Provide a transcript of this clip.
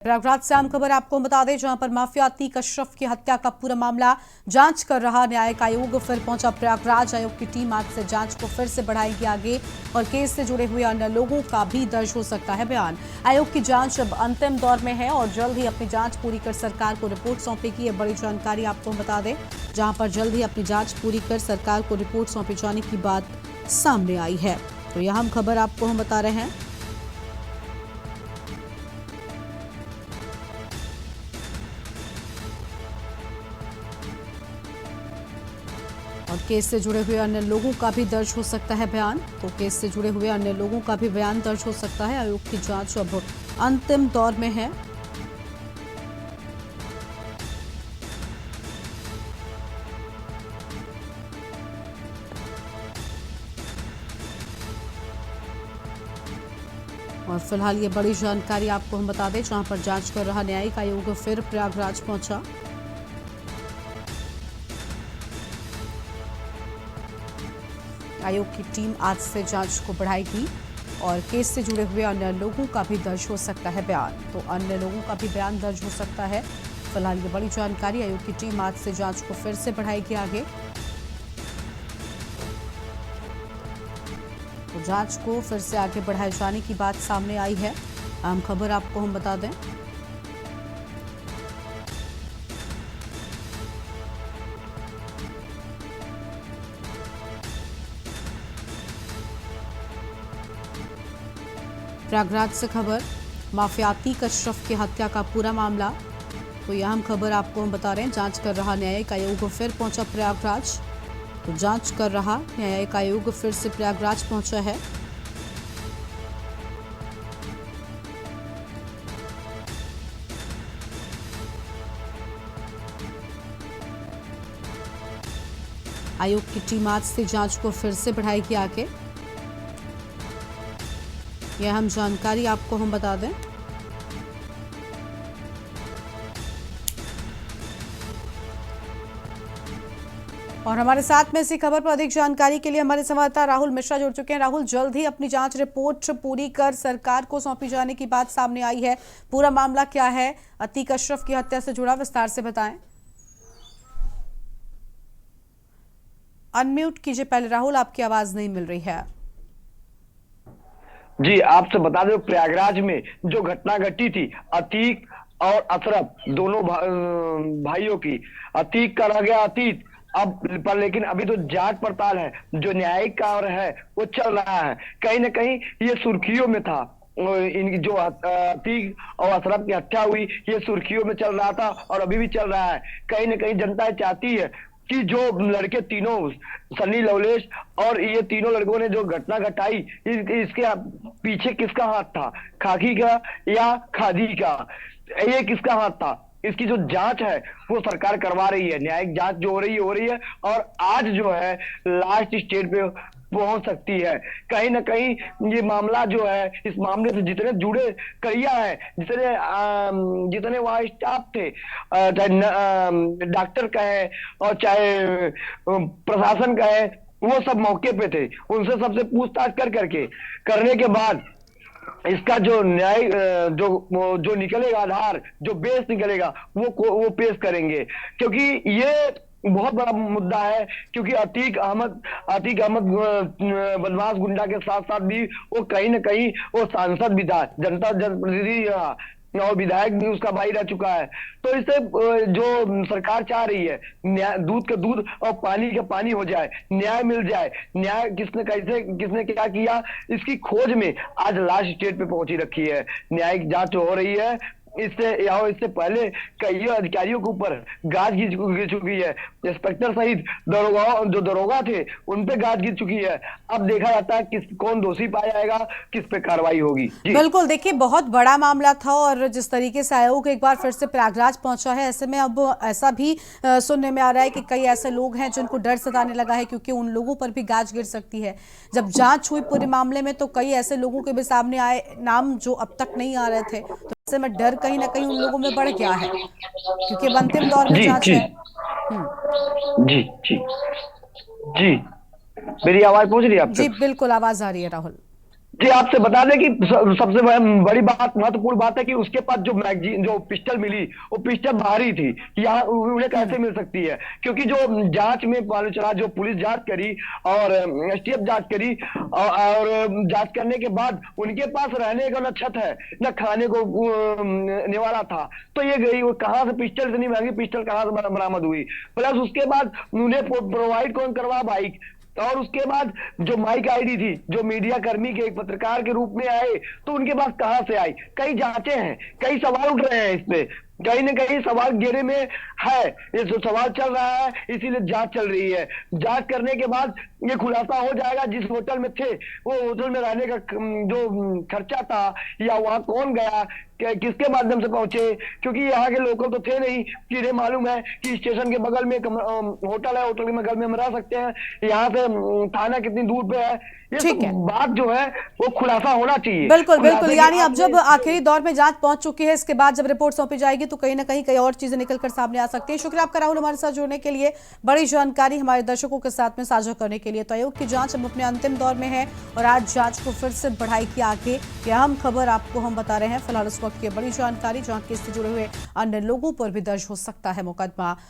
प्रयागराज से आम खबर आपको बता दें, जहां पर माफिया अतीक अशरफ की हत्या का पूरा मामला जांच कर रहा न्यायिक आयोग फिर पहुंचा प्रयागराज। आयोग की टीम आज से जांच को फिर से बढ़ाएगी आगे और केस से जुड़े हुए अन्य लोगों का भी दर्ज हो सकता है बयान। आयोग की जांच अब अंतिम दौर में है और जल्द ही अपनी जांच पूरी कर सरकार को रिपोर्ट सौंपेगी। ये बड़ी जानकारी आपको बता दें, जहां पर जल्द ही अपनी जांच पूरी कर सरकार को रिपोर्ट सौंपे जाने की बात सामने आई है। तो यह हम खबर आपको हम बता रहे हैं। और केस से जुड़े हुए अन्य लोगों का भी दर्ज हो सकता है बयान। तो केस से जुड़े हुए अन्य लोगों का भी बयान दर्ज हो सकता है। आयोग की जांच अब अंतिम दौर में है। और फिलहाल ये बड़ी जानकारी आपको हम बता दें, जहां पर जांच कर रहा न्यायिक आयोग फिर प्रयागराज पहुंचा। आयोग की टीम आज से जांच को बढ़ाएगी और केस से जुड़े हुए अन्य लोगों का भी दर्ज हो सकता है बयान। तो अन्य लोगों का भी बयान दर्ज हो सकता है। फिलहाल ये बड़ी जानकारी, आयोग की टीम आज से जांच को फिर से बढ़ाएगी आगे। तो जांच को फिर से आगे बढ़ाए जाने की बात सामने आई है। अहम खबर आपको हम बता दें। प्रयागराज से खबर, माफिया अतीक अशरफ की हत्या का पूरा मामला। तो यह हम खबर आपको हम बता रहे हैं। जांच कर रहा न्यायिक आयोग फिर पहुंचा प्रयागराज। तो जांच कर रहा न्यायिक आयोग फिर से प्रयागराज पहुंचा है। आयोग की टीम आज से जांच को फिर से बढ़ाएगी आगे। यह हम जानकारी आपको हम बता दें। और हमारे साथ में इसी खबर पर अधिक जानकारी के लिए हमारे संवाददाता राहुल मिश्रा जुड़ चुके हैं। राहुल, जल्द ही अपनी जांच रिपोर्ट पूरी कर सरकार को सौंपी जाने की बात सामने आई है। पूरा मामला क्या है, अतीक अशरफ की हत्या से जुड़ा, विस्तार से बताएं। अनम्यूट कीजिए पहले राहुल, आपकी आवाज नहीं मिल रही है। जी, आपसे बता दें, प्रयागराज में जो घटना घटी थी अतीक और अशरफ दोनों भाइयों की, अतीक का रह गया अतीत अब पर, लेकिन अभी तो जांच पड़ताल है, जो न्यायिक कार्य है वो चल रहा है। कहीं ना कहीं ये सुर्खियों में था। इनकी जो अतीक और अशरफ की हत्या हुई, ये सुर्खियों में चल रहा था और अभी भी चल रहा है। कहीं ना कहीं जनता चाहती है कि जो लड़के तीनों, सनी, लवलेश और ये तीनों लड़कों ने जो घटना घटाई, इसके पीछे किसका हाथ था, खाकी का या खादी का, ये किसका हाथ था, इसकी जो जांच है वो सरकार करवा रही है। न्यायिक जांच जो हो रही है और आज जो है लास्ट स्टेज पे पहुंच सकती है। कहीं ना कहीं ये मामला जो है, इस मामले से जितने जुड़े करिया है, जितने वहां स्टाफ थे, चाहे डॉक्टर का है और चाहे प्रशासन का है, वो सब मौके पे थे। उनसे सबसे पूछताछ करके करने के बाद इसका जो न्याय जो निकलेगा, आधार जो बेस निकलेगा, वो पेश करेंगे। क्योंकि ये बहुत बड़ा मुद्दा है, क्योंकि अतीक अहमद बदमाश गुंडा के साथ साथ भी वो कहीं ना कहीं वो सांसद भी था, जनता जनप्रतिनिधि और विधायक भी उसका भाई रह चुका है। तो इससे जो सरकार चाह रही है, न्याय, दूध का दूध और पानी का पानी हो जाए, न्याय मिल जाए। न्याय किसने क्या किया, इसकी खोज में आज लास्ट स्टेज पे पहुंची रखी है। न्यायिक जांच हो रही है। इससे पहले कई अधिकारियों के ऊपर गाज गिर चुकी है। इंस्पेक्टर सहित दरोगा थे, उन पे गाज गिर चुकी है। अब देखा जाता है कौन दोषी पाया जाएगा, किस पे कार्रवाई होगी। बिल्कुल, देखिए बहुत बड़ा मामला था और जिस तरीके से आयोग एक बार फिर से प्रयागराज पहुंचा है, ऐसे में अब ऐसा भी सुनने में आ रहा है कि कई ऐसे लोग हैं जिनको डर सताने लगा है, क्योंकि उन लोगों पर भी गाज गिर सकती है। जब जांच हुई पूरे मामले में तो कई ऐसे लोगों के भी सामने आए नाम जो अब तक नहीं आ रहे थे। तो ऐसे में डर कहीं ना कहीं उन लोगों में बढ़ गया है, क्योंकि अब अंतिम दौर में जी जांच जी है। जी जी जी, मेरी आवाज पहुंच रही है आप जी तक? बिल्कुल, आवाज आ रही है राहुल। जी आपसे बता दें कि सबसे बड़ी बात, महत्वपूर्ण बात है कि उसके पास जो मैगजीन, जो पिस्टल मिली, वो पिस्टल भारी थी। यहाँ उन्हें हम्म। कैसे मिल सकती है? क्योंकि जो जांच में मालूम चला, जो पुलिस जांच करी और एसटीएफ जांच करी, और जांच करने के बाद उनके पास रहने का न छत है न खाने को निवाला था। तो ये गई वो कहाँ से पिस्टल, इतनी महंगी पिस्टल कहाँ से बरामद हुई? प्लस उसके बाद उन्हें प्रोवाइड कौन करवा बाइक? और उसके बाद जो माइक आईडी थी, जो मीडिया कर्मी के एक पत्रकार के रूप में आए, तो उनके पास कहां से आई? कई जांचें हैं, कई सवाल उठ रहे हैं इस पे, कहीं न कहीं सवाल घेरे में है। ये जो सवाल चल रहा है, इसीलिए जांच चल रही है। जांच करने के बाद ये खुलासा हो जाएगा जिस होटल में थे, वो होटल में रहने का जो खर्चा था, या वहां कौन गया, किसके माध्यम से पहुंचे, क्योंकि यहाँ के लोकल तो थे नहीं कि इन्हें मालूम है कि स्टेशन के बगल में होटल है, होटल के बगल में हम रह सकते हैं, यहाँ से थाना कितनी दूर पे है। ये ठीक सब है, बात जो है वो खुलासा होना चाहिए। बिल्कुल बिल्कुल। खुलासे की यानी अब आपने जब आखिरी दौर में जांच पहुंच चुकी है, इसके बाद जब रिपोर्ट सौंपी जाएगी तो कहीं ना कहीं कई और चीजें निकलकर सामने आ सकती है। शुक्रिया आपका राहुल, हमारे साथ जुड़ने के लिए, बड़ी जानकारी हमारे दर्शकों के साथ में साझा करने के लिए। तो आयोग की जांच अब अपने अंतिम दौर में है और आज जांच को फिर से बढ़ाएगी आगे। ये अहम खबर आपको हम बता रहे हैं। फिलहाल इस वक्त की बड़ी जानकारी, जहां केस से जुड़े हुए अन्य लोगों पर भी दर्ज हो सकता है मुकदमा।